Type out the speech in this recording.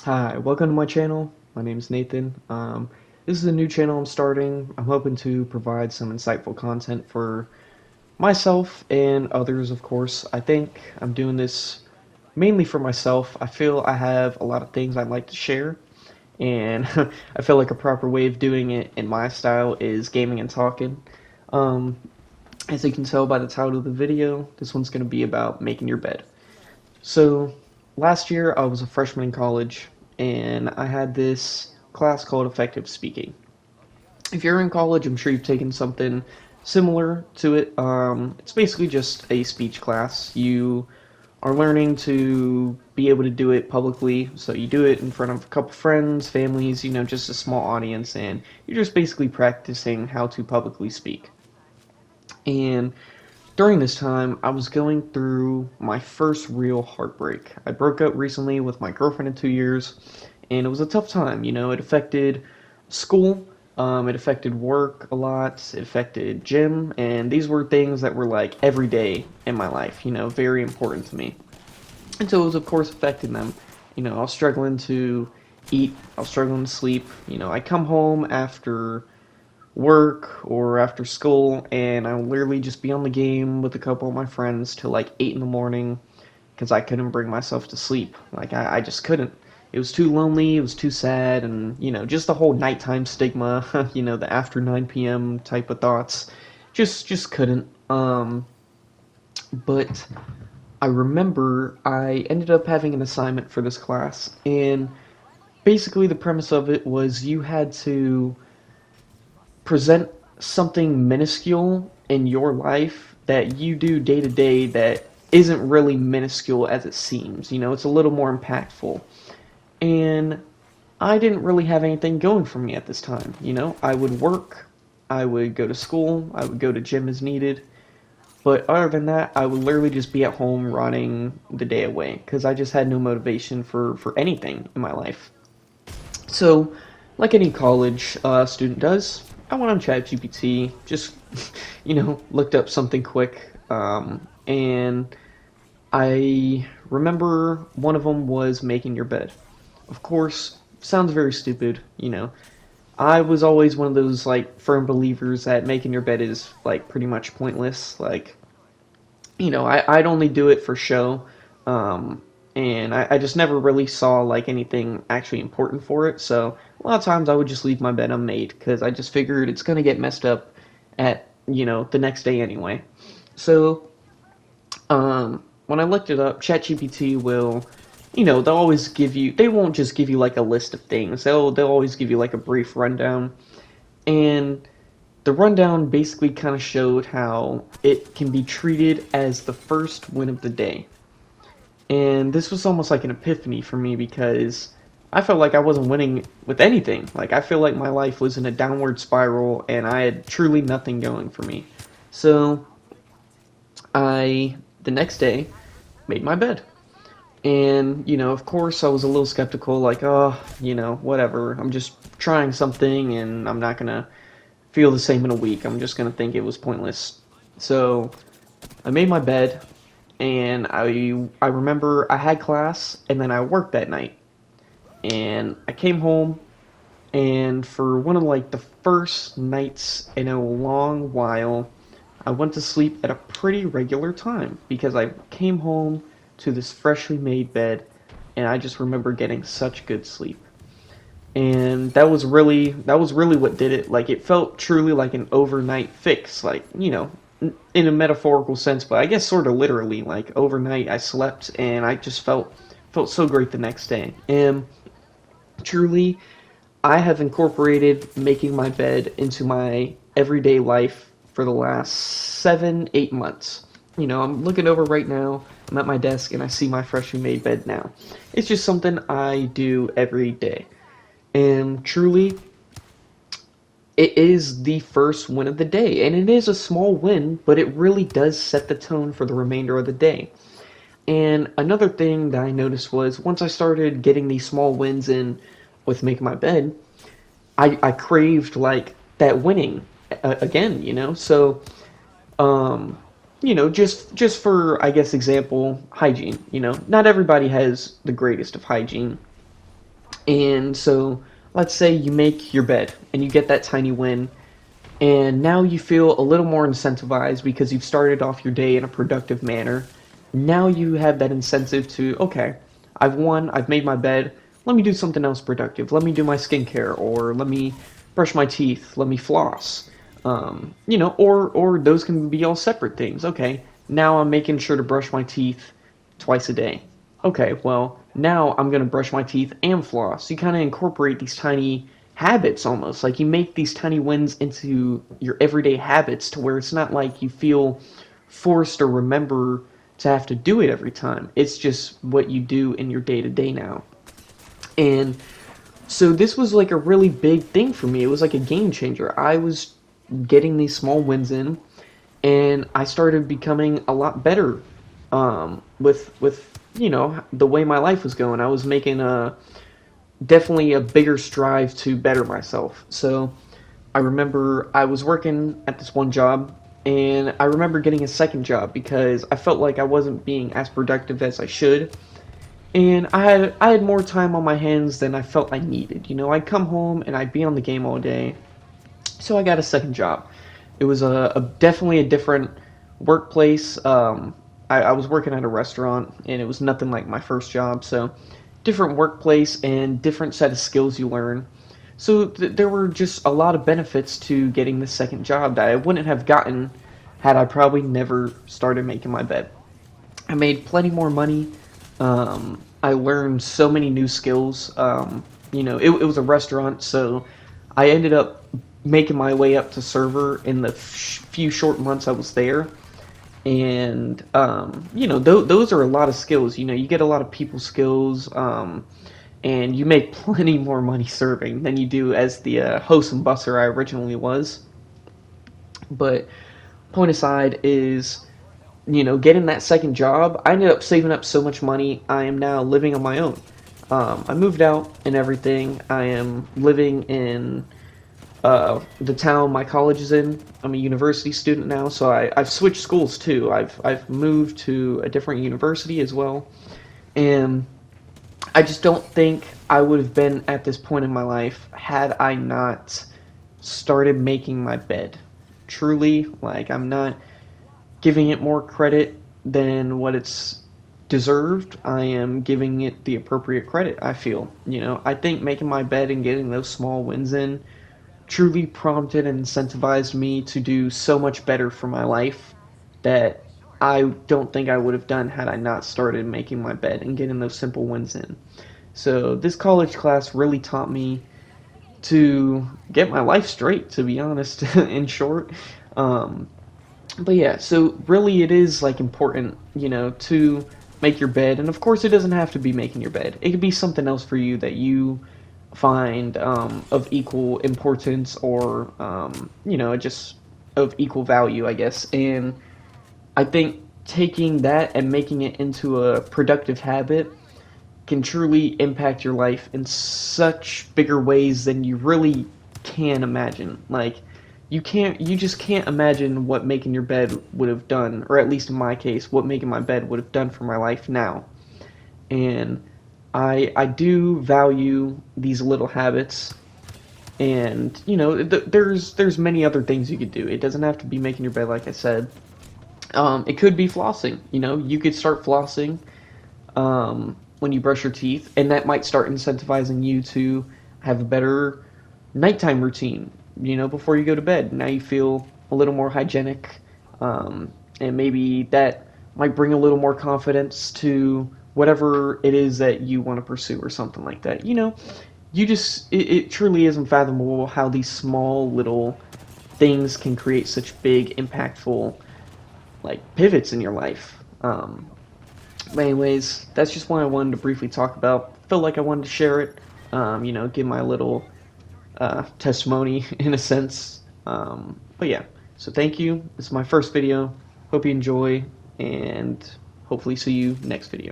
Hi, welcome to my channel. My name is Nathan. This is a new channel I'm starting. I'm hoping to provide some insightful content for myself and others, of course. I think I'm doing this mainly for myself. I feel I have a lot of things I'd like to share, and I feel like a proper way of doing it in my style is gaming and talking. Um, as you can tell by the title of the video, this one's going to be about making your bed. So, last year I was a freshman in college, and I had this class called Effective Speaking. If you're in college, I'm sure you've taken something similar to it. It's basically just a speech class. You are learning to be able to do it publicly, so you do it in front of a couple friends, families, just a small audience, and you're just basically practicing how to publicly speak. And during this time, I was going through my first real heartbreak. I broke up recently with my girlfriend in 2 years, and it was a tough time. It affected school, it affected work a lot, it affected gym, and these were things that were like every day in my life, very important to me. And so it was, of course, affecting them. I was struggling to eat, I was struggling to sleep. I come home after work or after school, and I would literally just be on the game with a couple of my friends till like 8 in the morning because I couldn't bring myself to sleep. Like, I just couldn't. It was too lonely, it was too sad, and, just the whole nighttime stigma, the after 9 p.m. type of thoughts. Just couldn't. But I remember I ended up having an assignment for this class, and basically the premise of it was you had to present something minuscule in your life that you do day to day that isn't really minuscule as it seems. It's a little more impactful. And I didn't really have anything going for me at this time. I would work, I would go to school, I would go to gym as needed. But other than that, I would literally just be at home rotting the day away because I just had no motivation for anything in my life. So, like any college student does, I went on ChatGPT, just, looked up something quick, and I remember one of them was making your bed. Of course, sounds very stupid. I was always one of those, like, firm believers that making your bed is, like, pretty much pointless. Like, I'd only do it for show, um, and I just never really saw like anything actually important for it. So a lot of times I would just leave my bed unmade because I just figured it's gonna get messed up at the next day anyway. So when I looked it up, ChatGPT will, they'll always give you. They won't just give you like a list of things. They'll always give you like a brief rundown, and the rundown basically kind of showed how it can be treated as the first win of the day. And this was almost like an epiphany for me because I felt like I wasn't winning with anything. Like, I feel like my life was in a downward spiral and I had truly nothing going for me. So, the next day, made my bed. And, of course, I was a little skeptical, like, oh, whatever. I'm just trying something and I'm not gonna feel the same in a week. I'm just gonna think it was pointless. So I made my bed, and I remember I had class, and then I worked that night. And I came home, and for one of like the first nights in a long while, I went to sleep at a pretty regular time because I came home to this freshly made bed, and I just remember getting such good sleep. And that was really what did it. Like, it felt truly like an overnight fix, like, in a metaphorical sense, but I guess sort of literally. Like, overnight I slept and I just felt so great the next day. And truly, I have incorporated making my bed into my everyday life for the last 7, 8 months. I'm looking over right now, I'm at my desk and I see my freshly made bed now. It's just something I do every day. And truly, it is the first win of the day. And it is a small win, but it really does set the tone for the remainder of the day. And another thing that I noticed was once I started getting these small wins in with making my bed, I craved like that winning again, So, um, just for, I guess, example, hygiene. Not everybody has the greatest of hygiene. And so let's say you make your bed and you get that tiny win, and now you feel a little more incentivized because you've started off your day in a productive manner. Now you have that incentive to, okay, I've won, I've made my bed, let me do something else productive. Let me do my skincare, or let me brush my teeth, let me floss. Or those can be all separate things. Okay, now I'm making sure to brush my teeth twice a day. Okay, well, now I'm going to brush my teeth and floss. You kind of incorporate these tiny habits almost. Like you make these tiny wins into your everyday habits to where it's not like you feel forced or remember to have to do it every time. It's just what you do in your day to day now. And so this was like a really big thing for me. It was like a game changer. I was getting these small wins in, and I started becoming a lot better with the way my life was going. I was making a definitely a bigger strive to better myself. So I remember I was working at this one job, and I remember getting a second job because I felt like I wasn't being as productive as I should, and I had more time on my hands than I felt I needed. I'd come home and I'd be on the game all day, so I got a second job. It was a definitely a different workplace. I was working at a restaurant, and it was nothing like my first job. So different workplace and different set of skills you learn. So there were just a lot of benefits to getting the second job that I wouldn't have gotten had I probably never started making my bed. I made plenty more money. I learned so many new skills. It was a restaurant, so I ended up making my way up to server in the few short months I was there. And those are a lot of skills. You get a lot of people skills, and you make plenty more money serving than you do as the host and busser I originally was. But point aside is, getting that second job, I ended up saving up so much money. I am now living on my own. I moved out and everything. I am living in the town my college is in. I'm a university student now, so I've switched schools too. I've moved to a different university as well, and I just don't think I would have been at this point in my life had I not started making my bed. Truly, like I'm not giving it more credit than what it's deserved. I am giving it the appropriate credit, I feel. I think making my bed and getting those small wins in truly prompted and incentivized me to do so much better for my life that I don't think I would have done had I not started making my bed and getting those simple wins in. So this college class really taught me to get my life straight, to be honest, in short. Um, but yeah, so really it is like important, to make your bed, and of course it doesn't have to be making your bed. It could be something else for you that you find of equal importance, or just of equal value, I guess. And I think taking that and making it into a productive habit can truly impact your life in such bigger ways than you really can imagine. Like you just can't imagine what making your bed would have done, or at least in my case, what making my bed would have done for my life now. And I do value these little habits, and there's many other things you could do. It doesn't have to be making your bed, like I said. It could be flossing. You could start flossing when you brush your teeth, and that might start incentivizing you to have a better nighttime routine. Before you go to bed. Now you feel a little more hygienic, and maybe that might bring a little more confidence to whatever it is that you want to pursue, or something like that. It truly is unfathomable how these small little things can create such big, impactful, like, pivots in your life. But anyways, that's just what I wanted to briefly talk about. Felt like I wanted to share it. Give my little testimony in a sense. But yeah, so thank you. This is my first video. Hope you enjoy, and hopefully see you next video.